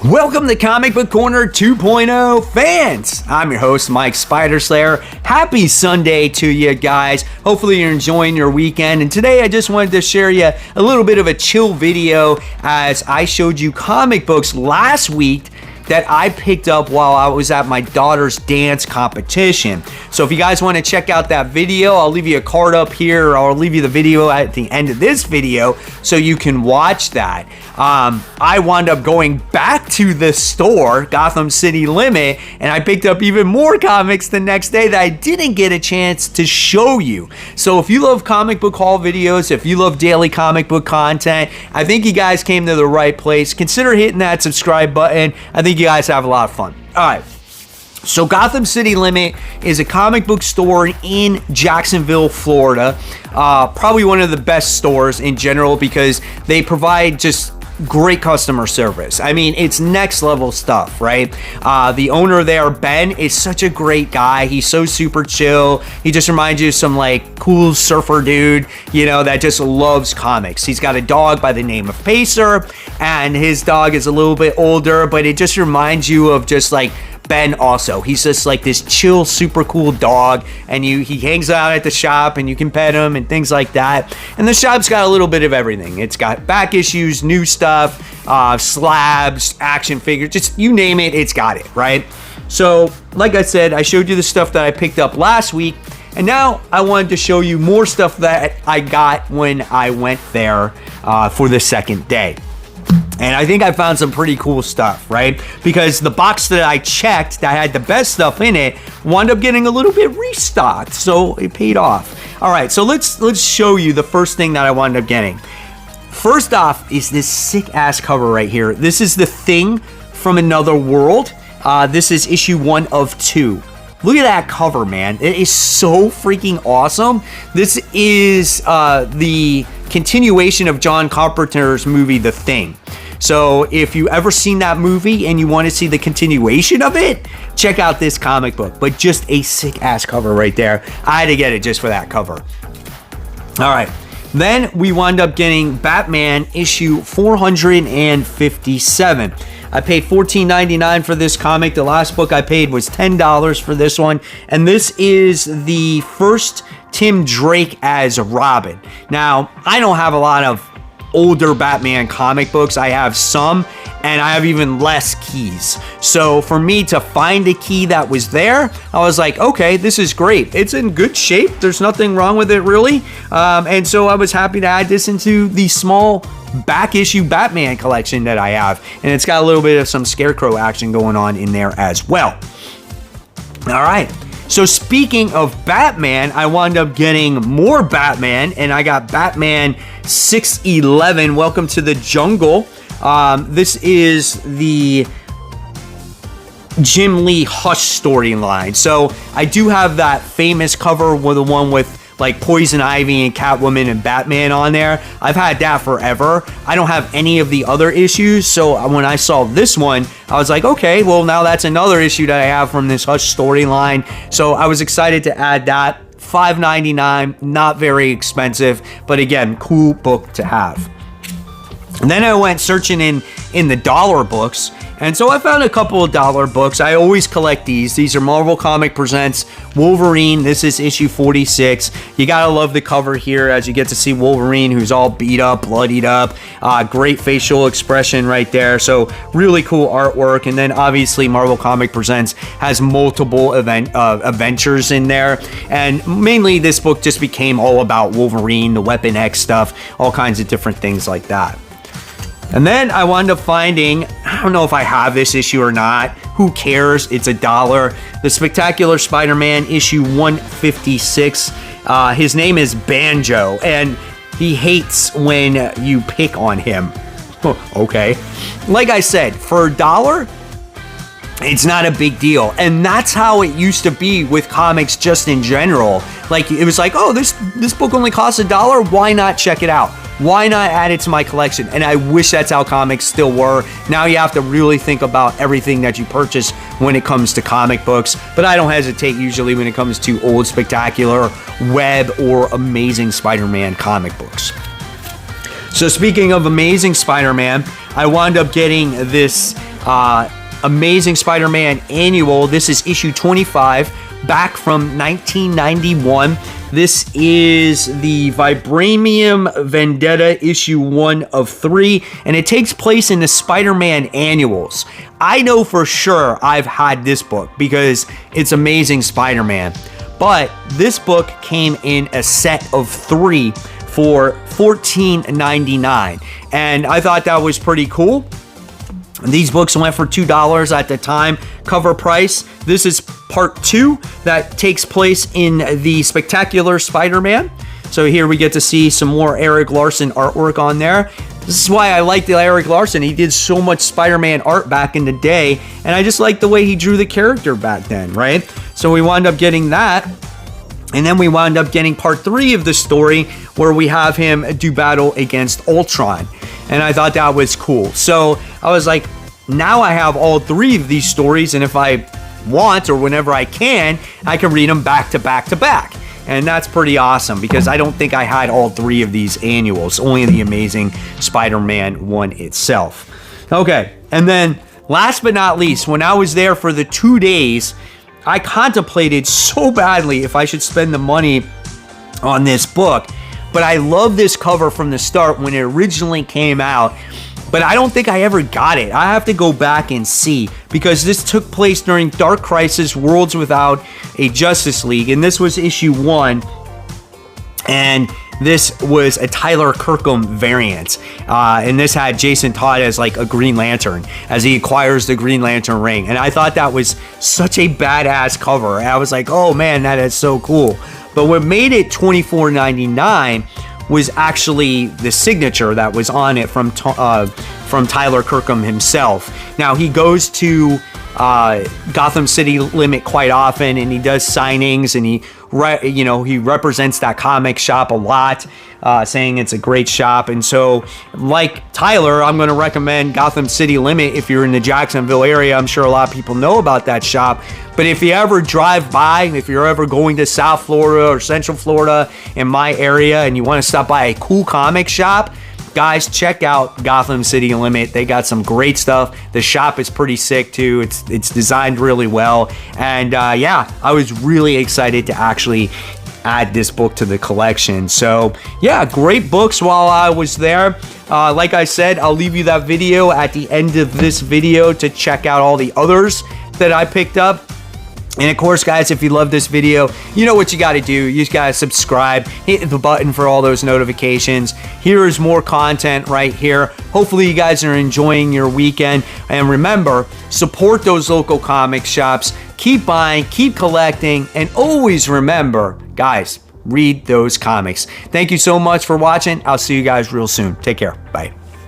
Welcome to Comic Book Corner 2.0 fans. I'm your host, Mike Spiderslayer. Happy Sunday to you guys. Hopefully you're enjoying your weekend. And today I just wanted to share you a little bit of a chill video as I showed you comic books last week that I picked up while I was at my daughter's dance competition. So if you guys want to check out that video, I'll leave you a card up here, or I'll leave you the video at the end of this video so you can watch that. I wound up going back to the store, Gotham City Limit, and I picked up even more comics the next day that I didn't get a chance to show you. So if you love comic book haul videos, if you love daily comic book content, I think you guys came to the right place. Consider hitting that subscribe button. I think you guys have a lot of fun. All right. So Gotham City Limit is a comic book store in Jacksonville, Florida. Probably one of the best stores in general because they provide just great customer service. I mean, it's next level stuff, right? The owner there, Ben, is such a great guy. He's so super chill. He just reminds you of some like cool surfer dude, you know, that just loves comics. He's got a dog by the name of Pacer, and his dog is a little bit older, but it just reminds you of just like Ben also. He's just like this chill, super cool dog, and he hangs out at the shop and you can pet him and things like that. And the shop's got a little bit of everything. It's got back issues, new stuff, slabs, action figures, just you name it, it's got it, right? So, like I said, I showed you the stuff that I picked up last week, and now I wanted to show you more stuff that I got when I went there for the second day. And I think I found some pretty cool stuff, right? Because the box that I checked that had the best stuff in it wound up getting a little bit restocked, so it paid off. All right, so let's show you the first thing that I wound up getting. First off is this sick-ass cover right here. This is The Thing from Another World. This is issue 1 of 2. Look at that cover, man. It is so freaking awesome. This is the continuation of John Carpenter's movie, The Thing. So if you ever seen that movie and you want to see the continuation of it, check out this comic book. But just a sick-ass cover right there. I had to get it just for that cover. All right. Then we wound up getting Batman issue 457. I paid $14.99 for this comic. The last book I paid was $10 for this one. And this is the first Tim Drake as Robin. Now, I don't have a lot of older Batman comic books. I have some, and I have even less keys. So for me to find a key that was there, I was like, okay, this is great. It's in good shape. There's nothing wrong with it, really. And so I was happy to add this into the small back issue Batman collection that I have. And it's got a little bit of some Scarecrow action going on in there as well. All right. So speaking of Batman, I wound up getting more Batman, and I got Batman 611, Welcome to the Jungle. This is the Jim Lee Hush storyline. So I do have that famous cover with the one with like Poison Ivy and Catwoman and Batman on there. I've had that forever. I don't have any of the other issues, so when I saw this one, I was like, okay, well now that's another issue that I have from this Hush storyline. So I was excited to add that. $5.99, not very expensive, but again, cool book to have. And then I went searching in the dollar books, and so I found a couple of dollar books. I always collect these. These are Marvel Comic Presents Wolverine. This is issue 46. You gotta love the cover here as you get to see Wolverine, who's all beat up, bloodied up. Great facial expression right there. So really cool artwork. And then obviously Marvel Comic Presents has multiple adventures in there. And mainly this book just became all about Wolverine, the Weapon X stuff, all kinds of different things like that. And then I wound up finding, I don't know if I have this issue or not. Who cares? It's $1. The Spectacular Spider-Man issue 156. His name is Banjo, and he hates when you pick on him. Okay. Like I said, for $1, it's not a big deal. And that's how it used to be with comics just in general. Like, it was like, oh, this book only costs $1. Why not check it out? Why not add it to my collection? And I wish that's how comics still were. Now you have to really think about everything that you purchase when it comes to comic books. But I don't hesitate usually when it comes to old Spectacular, Web, or Amazing Spider-Man comic books. So speaking of Amazing Spider-Man, I wound up getting this Amazing Spider-Man annual. This is issue 25, back from 1991. This is the Vibranium Vendetta issue 1 of 3, and it takes place in the Spider-Man annuals. I know for sure I've had this book because it's Amazing Spider-Man, but this book came in a set of 3 for $14.99, and I thought that was pretty cool. These books went for $2 at the time, cover price. This is part 2 that takes place in the Spectacular Spider-Man. So here we get to see some more Eric Larson artwork on there. This is why I like the Eric Larson. He did so much Spider-Man art back in the day, and I just like the way he drew the character back then, right? So we wound up getting that. And then we wound up getting part 3 of the story where we have him do battle against Ultron. And I thought that was cool. So I was like, now I have all 3 of these stories, and if I want or whenever I can read them back to back to back. And that's pretty awesome because I don't think I had all 3 of these annuals, only the Amazing Spider-Man one itself. Okay, and then last but not least, when I was there for the 2 days, I contemplated so badly if I should spend the money on this book, but I love this cover from the start when it originally came out, but I don't think I ever got it. I have to go back and see because this took place during Dark Crisis Worlds Without a Justice League, and this was issue 1, and this was a Tyler Kirkham variant, and this had Jason Todd as like a Green Lantern as he acquires the Green Lantern ring, and I thought that was such a badass cover. I was like, oh man, that is so cool. But what made it $24.99 was actually the signature that was on it from Tyler Kirkham himself. Now he goes to Gotham City Limit quite often, and he does signings, and he represents that comic shop a lot, saying it's a great shop. And so, like Tyler, I'm going to recommend Gotham City Limit if you're in the Jacksonville area. I'm sure a lot of people know about that shop. But if you ever drive by, if you're ever going to South Florida or Central Florida in my area and you want to stop by a cool comic shop, guys, check out Gotham City Limit. They got some great stuff. The shop is pretty sick too. It's designed really well. And yeah, I was really excited to actually add this book to the collection. So yeah, great books while I was there. Like I said, I'll leave you that video at the end of this video to check out all the others that I picked up. And of course, guys, if you love this video, you know what you got to do. You just got to subscribe, hit the button for all those notifications. Here is more content right here. Hopefully you guys are enjoying your weekend. And remember, support those local comic shops. Keep buying, keep collecting, and always remember, guys, read those comics. Thank you so much for watching. I'll see you guys real soon. Take care. Bye.